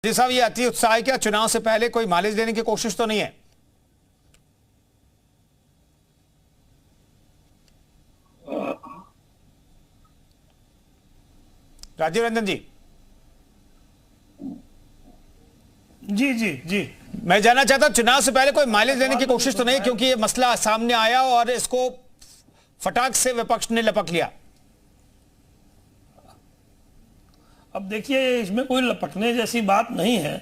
जी साहब, ये अति उत्साह है क्या? चुनाव से पहले कोई माइलेज देने की कोशिश तो नहीं है? राजीव रंजन जी। जी जी जी मैं जानना चाहता, चुनाव से पहले कोई माइलेज देने की कोशिश तो नहीं, क्योंकि ये मसला सामने आया और इसको फटाक से विपक्ष ने लपक लिया। अब देखिए, इसमें कोई लपकने जैसी बात नहीं है।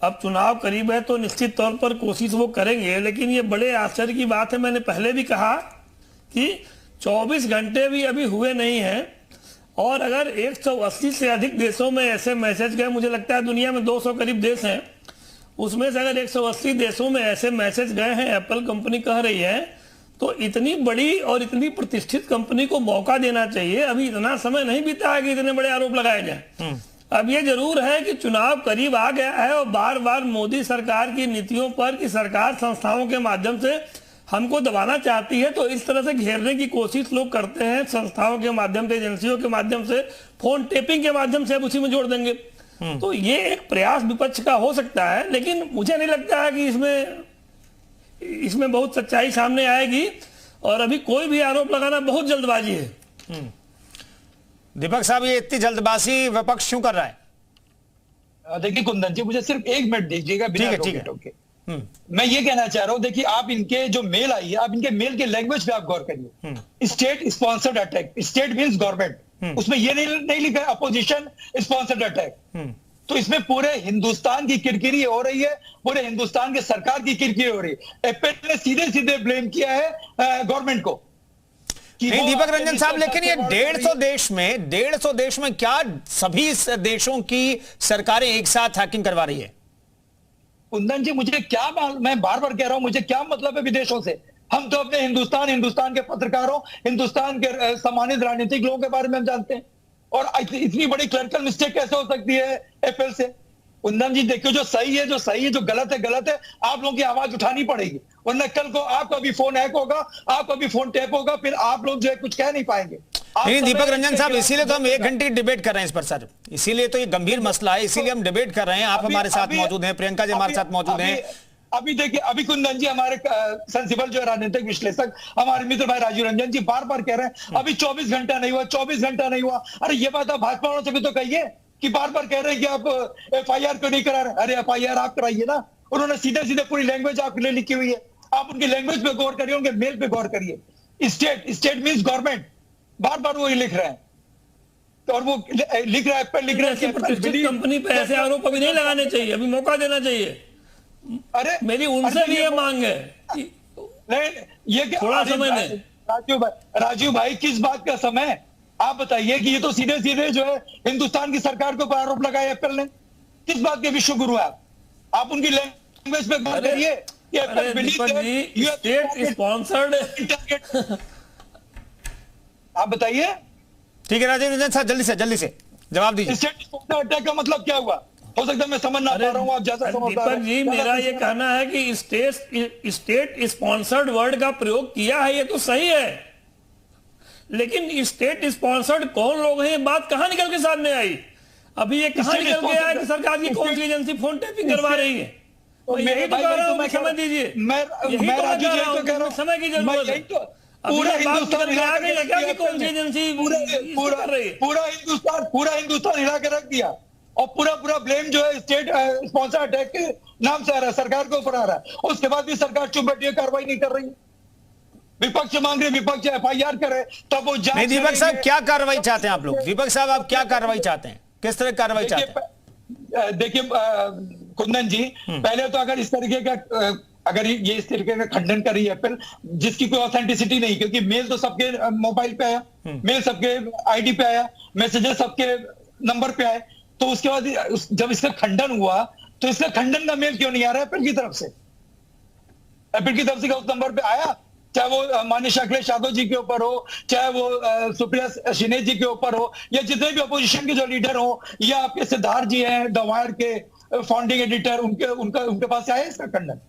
अब चुनाव करीब है तो निश्चित तौर पर कोशिश वो करेंगे, लेकिन ये बड़े आश्चर्य की बात है। मैंने पहले भी कहा कि 24 घंटे भी अभी हुए नहीं हैं और अगर 180 से अधिक देशों में ऐसे मैसेज गए, मुझे लगता है दुनिया में 200 करीब देश हैं, उसमें से अगर 180 देशों में ऐसे मैसेज गए हैं, एप्पल कंपनी कह रही है, तो इतनी बड़ी और इतनी प्रतिष्ठित कंपनी को मौका देना चाहिए। अभी इतना समय नहीं बीता है कि इतने बड़े आरोप लगाए जाए। अब ये जरूर है कि चुनाव करीब आ गया है और बार बार मोदी सरकार की नीतियों पर कि सरकार संस्थाओं के माध्यम से हमको दबाना चाहती है, तो इस तरह से घेरने की कोशिश लोग करते हैं, संस्थाओं के माध्यम से, एजेंसियों के माध्यम से, फोन टेपिंग के माध्यम से अब उसी में जोड़ देंगे। तो ये एक प्रयास विपक्ष का हो सकता है, लेकिन मुझे नहीं लगता है कि इसमें बहुत सच्चाई सामने आएगी और अभी कोई भी आरोप लगाना बहुत जल्दबाजी है। दीपक साहब, ये इतनी जल्दबाजी विपक्ष क्यों कर रहा है? देखिए कुंदन जी, मुझे सिर्फ 1 मिनट दीजिएगा बिना रोके। मैं ये कहना चाह रहा हूं, देखिए आप इनके जो मेल आई है, आप इनके मेल के लैंग्वेज पे आप गौर करिए। State sponsored attack, state means government, उसमें ये नहीं लिखा है अपोजिशन स्पॉन्सर्ड अटैक। तो इसमें पूरे हिंदुस्तान की किरकिरी हो रही है, पूरे हिंदुस्तान के सरकार की किरकिरी हो रही है। एप्पल ने सीधे सीधे ब्लेम किया है गवर्नमेंट को। नहीं दीपक रंजन साहब, लेकिन ये 150 देश में क्या सभी देशों की सरकारें एक साथ हैकिंग करवा रही है? कुंदन जी, मुझे क्या, मैं बार बार कह रहा हूं, मुझे क्या मतलब है विदेशों से? हम तो अपने हिंदुस्तान के पत्रकारों, हिंदुस्तान के सम्मानित राजनीतिक लोगों के बारे में हम जानते हैं। और इतनी बड़ी क्लर्कल मिस्टेक कैसे हो सकती है एप्पल से? कुंदन जी देखियो, जो सही है, जो गलत है, आप लोगों की आवाज उठानी पड़ेगी, वरना कल को आपका भी फोन हैक होगा, आपका भी फोन टैप होगा, फिर आप लोग जो है कुछ कह नहीं पाएंगे। नहीं दीपक रंजन साहब, इसीलिए तो हम 1 घंटे की डिबेट कर रहे हैं इस पर सर, इसीलिए तो ये गंभीर मसला है, इसीलिए हम डिबेट कर रहे हैं। आप हमारे साथ मौजूद हैं, प्रियंका जी हमारे साथ मौजूद हैं। अभी देखिए, अभी कुंदन जी हमारे सेंसिबल जो राजनीतिक विश्लेषक हमारे मित्र भाई राजीव रंजन जी बार बार कह रहे हैं अभी 24 घंटा नहीं हुआ। अरे ये बात आप भाजपा वालों से भी तो कहिए कि बार बार कह रहे हैं कि आप एफआईआर क्यों नहीं करा रहे? अरे एफआईआर आप कराइए ना। उन्होंने सीधे सीधे पूरी लैंग्वेज आपके लिए लिखी हुई है, आप उनकी लैंग्वेज पे गौर करिए, उनके मेल पे गौर करिए। स्टेट मींस गवर्नमेंट, बार बार वो लिख रहे हैं और वो लिख रहा है, लिख रहा है कंपनी पे ऐसे आरोप अभी नहीं लगाने चाहिए, अभी मौका देना चाहिए। अरे मेरी उनसे भी ये मांग है। नहीं, ये क्या थोड़ा समय नहीं। राजीव भाई किस बात का समय? आप बताइए कि ये तो सीधे सीधे जो है हिंदुस्तान की सरकार के ऊपर आरोप लगाया एप्पल ने। किस बात के विश्व गुरु है आप उनकी लैंग्वेज पे गौर करिए। स्टेट स्पॉन्सर्ड आप बताइए। ठीक है राजीव रंजन साहब, जल्दी से जवाब दीजिए। स्टेट स्पॉन्सर्ड अटैक का मतलब क्या हुआ? हो सकता है मैं समझ ना पा रहा हूं, आप जैसा समझदार दीपक जी, मेरा ये कहना है कि स्टेट स्पॉन्सर्ड वर्ड का प्रयोग किया है, ये तो सही है, लेकिन स्टेट स्पॉन्सर्ड कौन लोग हैं, ये बात कहां निकल के सामने आई? अभी ये कहां निकल के आया कि सरकार की कौन सी एजेंसी फोन टैपिंग करवा रही है? यही तो कह रहा हूं, समय दीजिए। मैं राजू जी को कह रहा हूं, समय की जरूरत है। पूरा हिंदुस्तान हिला के रख दिया, कौन सी एजेंसी पूरा हिंदुस्तान हिला के रख दिया और पूरा ब्लेम जो है स्टेट स्पॉन्सर अटैक के नाम से आ रहा है, सरकार के ऊपर आ रहा है। उसके बाद भी सरकार चुप बैठी है, कार्रवाई नहीं कर रही। विपक्ष मांग रहे, विपक्ष एफआईआर करे तब वो जांच। नहीं दीपक साहब, क्या कार्रवाई चाहते हैं आप लोग? दीपक साहब, आप क्या कार्रवाई चाहते हैं? किस तरह कार्रवाई चाहते हैं? देखिए कुंदन जी, पहले तो अगर इस तरीके का अगर ये इस तरीके का खंडन कर रही है एप्पल, जिसकी कोई ऑथेंटिसिटी नहीं, क्योंकि मेल तो सबके मोबाइल पे आया, मेल सबके आईडी पे आया, मैसेजेस सबके नंबर पे आए, तो उसके बाद जब इसका खंडन हुआ तो इसका खंडन का मेल क्यों नहीं आ रहा है एप्पल की तरफ से? एप्पल की तरफ से उस नंबर पे आया, चाहे वो माननीय अखिलेश यादव जी के ऊपर हो, चाहे वो सुप्रिया शिने जी के ऊपर हो, या जितने भी अपोजिशन के जो लीडर हो, या आपके सिद्धार्थ जी हैं द वायर के फाउंडिंग एडिटर, उनके पास आया इसका खंडन?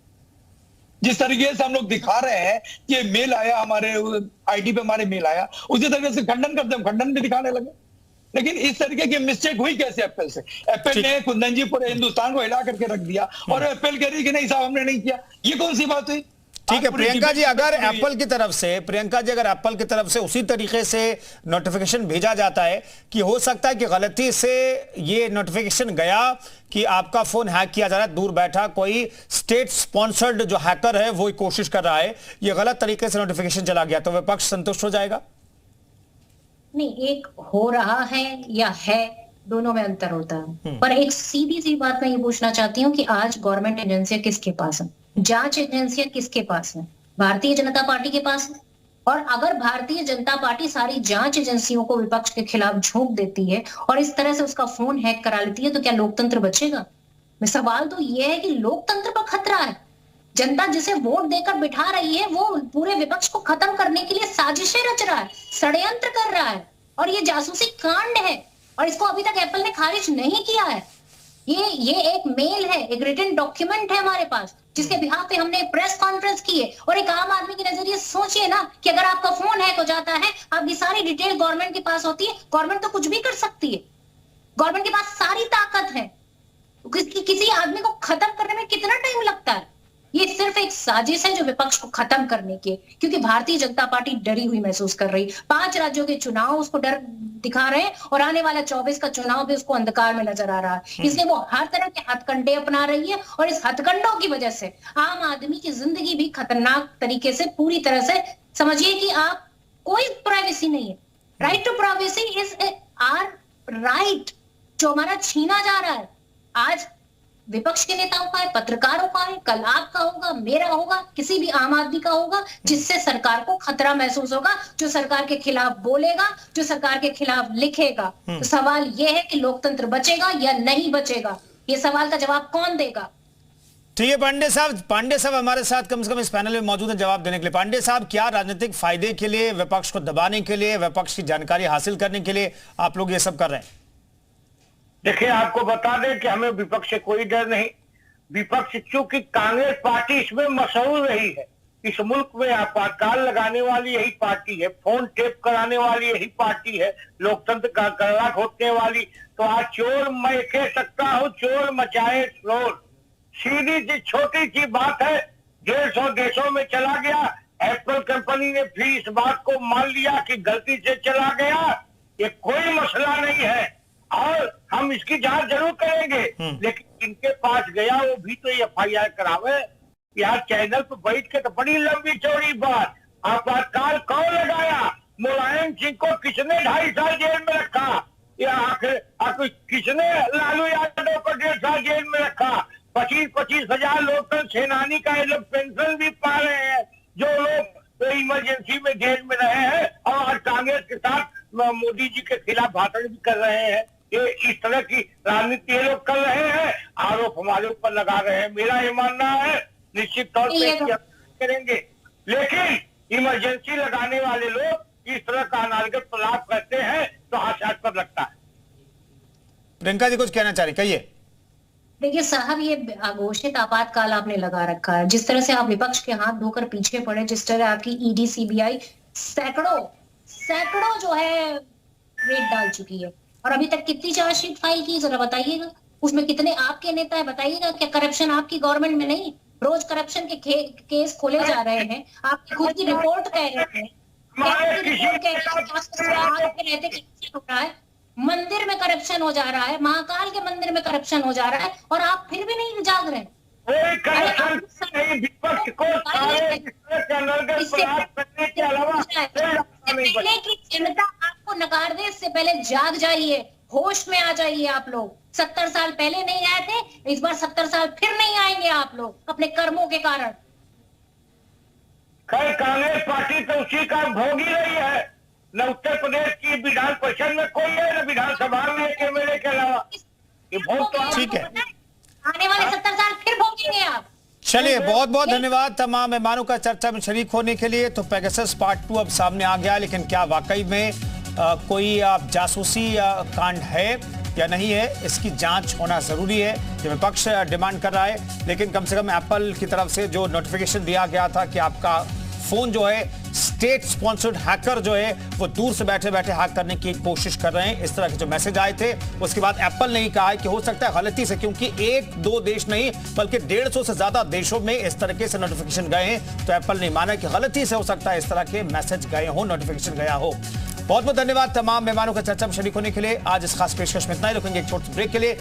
जिस तरीके से हम लोग दिखा रहे हैं कि मेल आया, हमारे आईडी पे हमारे मेल आया, उसी तरीके से खंडन करते हैं, खंडन भी दिखाने लगे। लेकिन इस तरीके की मिस्टेक हुई कैसे एप्पल से? एप्पल ने कुंदन जी पूरे हिंदुस्तान को हिला करके रख दिया और एप्पल कह रही कि नहीं साहब हमने नहीं किया। ये कौन सी बात हुई? ठीक है प्रियंका जी, अगर एप्पल की तरफ से उसी तरीके से नोटिफिकेशन भेजा जाता है कि हो सकता है कि गलती से ये नोटिफिकेशन गया कि आपका फोन हैक किया जा रहा है, दूर बैठा कोई स्टेट स्पॉन्सर्ड जो हैकर है वो कोशिश कर रहा है, ये गलत तरीके से नोटिफिकेशन चला गया, तो विपक्ष संतुष्ट हो जाएगा? नहीं, एक हो रहा है या है, दोनों में अंतर होता है। पर एक सीधी सी बात मैं ये पूछना चाहती हूँ कि आज गवर्नमेंट एजेंसियां किसके पास है, जांच एजेंसियां किसके पास है? भारतीय जनता पार्टी के पास है। और अगर भारतीय जनता पार्टी सारी जांच एजेंसियों को विपक्ष के खिलाफ झोंक देती है और इस तरह से उसका फोन हैक करा लेती है, तो क्या लोकतंत्र बचेगा? सवाल तो यह है कि लोकतंत्र पर खतरा है। जनता जिसे वोट देकर बिठा रही है वो पूरे विपक्ष को खत्म करने के लिए साजिशें रच रहा है, षड्यंत्र कर रहा है, और ये जासूसी कांड है, और इसको अभी तक एप्पल ने खारिज नहीं किया है। ये एक मेल है, एक रिटन डॉक्यूमेंट है हमारे पास, जिसके बिहाफ पे हमने प्रेस कॉन्फ्रेंस की है। और एक आम आदमी के नजरिए सोचिए ना कि अगर आपका फोन हैक हो जाता है, आपकी सारी डिटेल गवर्नमेंट के पास होती है, गवर्नमेंट तो कुछ भी कर सकती है, गवर्नमेंट के पास सारी ताकत है, किसी आदमी को खत्म करने में कितना टाइम लगता है? ये सिर्फ एक साजिश है जो विपक्ष को खत्म करने की, क्योंकि भारतीय जनता पार्टी डरी हुई महसूस कर रही। 5 राज्यों के चुनाव उसको डर दिखा रहे हैं और आने वाला 24 का चुनाव भी उसको अंधकार में नजर आ रहा है। इसलिए वो हर तरह के हथकंडे अपना रही है, और इस हथकंडों की वजह से आम आदमी की जिंदगी भी खतरनाक तरीके से, पूरी तरह से समझिए कि आप कोई प्राइवेसी नहीं है। Right to privacy is our right, जो हमारा छीना जा रहा है। आज विपक्ष के नेताओं का है, पत्रकारों का है, कल आपका होगा, मेरा होगा, किसी भी आम आदमी का होगा, जिससे सरकार को खतरा महसूस होगा, जो सरकार के खिलाफ बोलेगा, जो सरकार के खिलाफ लिखेगा। तो सवाल यह है कि लोकतंत्र बचेगा या नहीं बचेगा, ये सवाल का जवाब कौन देगा? ठीक है पांडे साहब हमारे साथ कम से कम इस पैनल में मौजूद हैं जवाब देने के लिए। पांडे साहब, क्या राजनीतिक फायदे के लिए, विपक्ष को दबाने के लिए, विपक्ष की जानकारी हासिल करने के लिए आप लोग ये सब कर रहे हैं? देखिए, आपको बता दें कि हमें विपक्ष से कोई डर नहीं। विपक्ष चूंकि कांग्रेस पार्टी इसमें मशहूर रही है, इस मुल्क में आपातकाल लगाने वाली यही पार्टी है, फोन टेप कराने वाली यही पार्टी है, लोकतंत्र का गला घोटने वाली। तो आज चोर मैं कह सकता हूँ, चोर मचाए शोर। सीधी सी छोटी सी बात है, 150 देशों में चला गया। एप्पल कंपनी ने फिर इस बात को मान लिया कि गलती से चला गया, ये कोई मसला नहीं है और हम इसकी जांच जरूर करेंगे। लेकिन इनके पास गया वो भी तो FIR करावे। यार चैनल पर बैठ के तो बड़ी लंबी चौड़ी बात, आपातकाल कौन लगाया? मुलायम सिंह को किसने 2.5 साल जेल में रखा? या आखिर किसने लालू यादव को 1.5 साल जेल में रखा? 25-25 हजार लोकतंत्र सेनानी का ये लोग पेंशन भी पा रहे हैं, जो लोग तो इमरजेंसी में जेल में रहे हैं और आज कांग्रेस के साथ मोदी जी के खिलाफ भाषण भी कर रहे हैं। ये इस तरह की राजनीति ये लोग कर रहे हैं, आरोप हमारे ऊपर लगा रहे हैं। मेरा ये मानना है निश्चित तौर पे करेंगे, लेकिन इमरजेंसी लगाने वाले लोग इस तरह का अनागत प्रलाप करते हैं तो हास्यास्पद लगता है। प्रियंका जी कुछ कहना चाह रही, कहिए। देखिए साहब, ये अघोषित आपातकाल आपने लगा रखा है। जिस तरह से आप विपक्ष के हाथ धोकर पीछे पड़े, जिस तरह आपकी ED CBI सैकड़ों जो है रेड डाल चुकी है, और अभी तक कितनी चार्जशीट फाइल की जरा बताइएगा, उसमें कितने आपके नेता है बताइएगा। क्या करप्शन आपकी गवर्नमेंट में नहीं? रोज करप्शन के केस खोले जा रहे हैं, आपकी खुद की रिपोर्ट कह रहे हैं, मंदिर में करप्शन हो जा रहा है, महाकाल के मंदिर में करप्शन हो जा रहा है, और आप फिर भी नहीं जाग रहे। कोई करप्शन नहीं, विपक्ष को पहले की जनता आपको नकार दे, इससे पहले जाग जाइए, होश में आ जाइए। आप लोग 70 साल पहले नहीं आए थे, इस बार 70 साल फिर नहीं आएंगे आप लोग अपने कर्मों के कारण। खैर कांग्रेस पार्टी तो उसी का भोग ही रही है, न उत्तर प्रदेश की विधान परिषद में कोई है, न विधानसभा में एक MLA के अलावा। ये भोग तो ठीक है, आने वाले 70 साल फिर भोगेंगे आप। चलिए, बहुत बहुत धन्यवाद तमाम मेहमानों का चर्चा में शरीक होने के लिए। तो पेगासस पार्ट 2 अब सामने आ गया, लेकिन क्या वाकई में कोई जासूसी कांड है या नहीं है, इसकी जांच होना जरूरी है, ये विपक्ष डिमांड कर रहा है। लेकिन कम से कम एप्पल की तरफ से जो नोटिफिकेशन दिया गया था कि आपका फोन जो है स्टेट स्पॉन्सर्ड हैकर जो है वो दूर से बैठे बैठे हैक करने की कोशिश कर रहे हैं। इस तरह के जो मैसेज आए थे उसके बाद एप्पल ने ही कहा कि हो सकता है गलती से, क्योंकि एक दो देश नहीं बल्कि 150 से ज्यादा देशों में इस तरीके से नोटिफिकेशन गए हैं, तो एप्पल ने माना कि गलती से हो सकता है इस तरह के मैसेज गए हो, नोटिफिकेशन गया हो। बहुत बहुत धन्यवाद तमाम मेहमानों का चर्चा में शरीक होने के लिए। आज इस खास पेशकश में इतना ही, रुकेंगे एक छोटे ब्रेक के लिए।